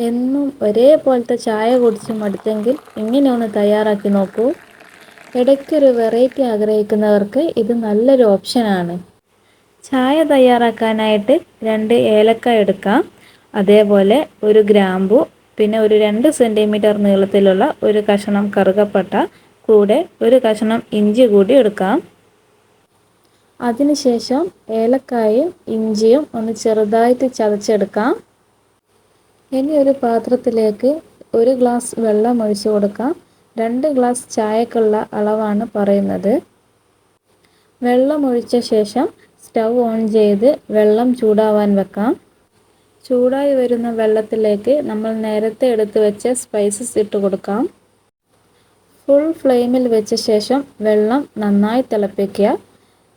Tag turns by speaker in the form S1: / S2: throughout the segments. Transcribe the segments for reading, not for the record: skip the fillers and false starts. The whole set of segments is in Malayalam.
S1: എന്നും ഒരേപോലത്തെ ചായ കുടിച്ച് മടുത്തെങ്കിൽ ഇങ്ങനെ ഒന്ന് തയ്യാറാക്കി നോക്കൂ. ഇടയ്ക്കൊരു വെറൈറ്റി ആഗ്രഹിക്കുന്നവർക്ക് ഇത് നല്ലൊരു ഓപ്ഷനാണ്. ചായ തയ്യാറാക്കാനായിട്ട് 2 ഏലക്കായ എടുക്കാം. അതേപോലെ ഒരു ഗ്രാമ്പു, പിന്നെ ഒരു 2 സെൻറ്റിമീറ്റർ നീളത്തിലുള്ള ഒരു കഷണം കറുകപ്പട്ട, കൂടെ ഒരു കഷണം ഇഞ്ചി കൂടി എടുക്കാം. അതിനുശേഷം ഏലക്കായും ഇഞ്ചിയും ഒന്ന് ചെറുതായിട്ട് ചതച്ചെടുക്കാം. ഇനി ഒരു പാത്രത്തിലേക്ക് 1 ഗ്ലാസ് വെള്ളം ഒഴിച്ചു കൊടുക്കാം. 2 ഗ്ലാസ് ചായക്കുള്ള അളവാണ് പറയുന്നത്. വെള്ളം ഒഴിച്ച ശേഷം സ്റ്റൗ ഓൺ ചെയ്ത് വെള്ളം ചൂടാവാൻ വെക്കാം. ചൂടായി വരുന്ന വെള്ളത്തിലേക്ക് നമ്മൾ നേരത്തെ എടുത്തു വെച്ച സ്പൈസസ് ഇട്ട് കൊടുക്കാം. ഫുൾ ഫ്ലെയിമിൽ വെച്ച ശേഷം വെള്ളം നന്നായി തിളപ്പിക്കുക.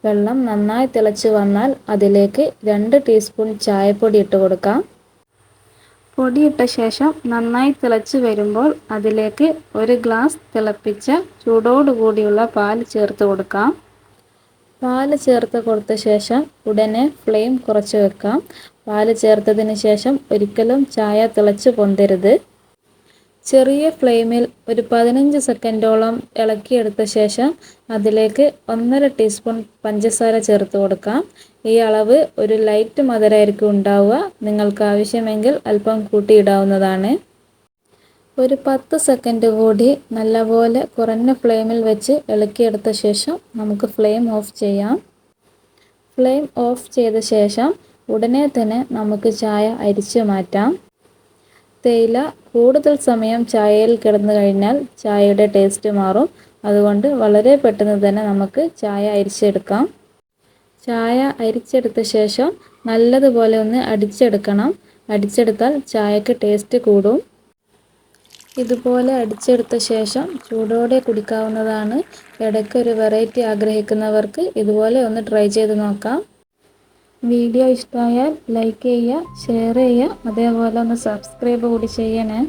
S1: വെള്ളം നന്നായി തിളച്ച് വന്നാൽ അതിലേക്ക് 2 ടീസ്പൂൺ ചായപ്പൊടി ഇട്ട് കൊടുക്കാം. പൊടിയിട്ട ശേഷം നന്നായി തിളച്ച് വരുമ്പോൾ അതിലേക്ക് 1 ഗ്ലാസ് തിളപ്പിച്ച ചൂടോടുകൂടിയുള്ള പാൽ ചേർത്ത് കൊടുക്കാം. പാൽ ചേർത്ത് കൊടുത്ത ശേഷം ഉടനെ ഫ്ലെയിം കുറച്ച് വെക്കാം. പാൽ ചേർത്തതിന് ശേഷം ഒരിക്കലും ചായ തിളച്ച് പൊന്തരുത്. ചെറിയ ഫ്ലെയിമിൽ ഒരു 15 സെക്കൻഡോളം ഇളക്കിയെടുത്ത ശേഷം അതിലേക്ക് 1.5 ടീസ്പൂൺ പഞ്ചസാര ചേർത്ത് കൊടുക്കാം. ഈ അളവ് ഒരു ലൈറ്റ് മധുരമായിരിക്കും ഉണ്ടാവുക. നിങ്ങൾക്ക് ആവശ്യമെങ്കിൽ അല്പം കൂട്ടിയിടാവുന്നതാണ്. ഒരു 10 സെക്കൻഡ് കൂടി നല്ലപോലെ കുറഞ്ഞ ഫ്ലെയിമിൽ വെച്ച് ഇളക്കിയെടുത്ത ശേഷം നമുക്ക് ഫ്ലെയിം ഓഫ് ചെയ്യാം. ഫ്ലെയിം ഓഫ് ചെയ്ത ശേഷം ഉടനെ തന്നെ നമുക്ക് ചായ അരിച്ച് മാറ്റാം. തേയില കൂടുതൽ സമയം ചായയിൽ കിടന്നു കഴിഞ്ഞാൽ ചായയുടെ ടേസ്റ്റ് മാറും. അതുകൊണ്ട് വളരെ പെട്ടെന്ന് തന്നെ നമുക്ക് ചായ അരിച്ചെടുക്കാം. ചായ അരിച്ചെടുത്ത ശേഷം നല്ലതുപോലെ ഒന്ന് അടിച്ചെടുക്കണം. അടിച്ചെടുത്താൽ ചായക്ക് ടേസ്റ്റ് കൂടും. ഇതുപോലെ അടിച്ചെടുത്ത ശേഷം ചൂടോടെ കുടിക്കാവുന്നതാണ്. ഇടയ്ക്കൊരു വെറൈറ്റി ആഗ്രഹിക്കുന്നവർക്ക് ഇതുപോലെ ഒന്ന് ട്രൈ ചെയ്ത് നോക്കാം. വീഡിയോ ഇഷ്ടമായാൽ ലൈക്ക് ചെയ്യുക, ഷെയർ ചെയ്യുക, അതേപോലെ ഒന്ന് സബ്സ്ക്രൈബ് കൂടി ചെയ്യണേ.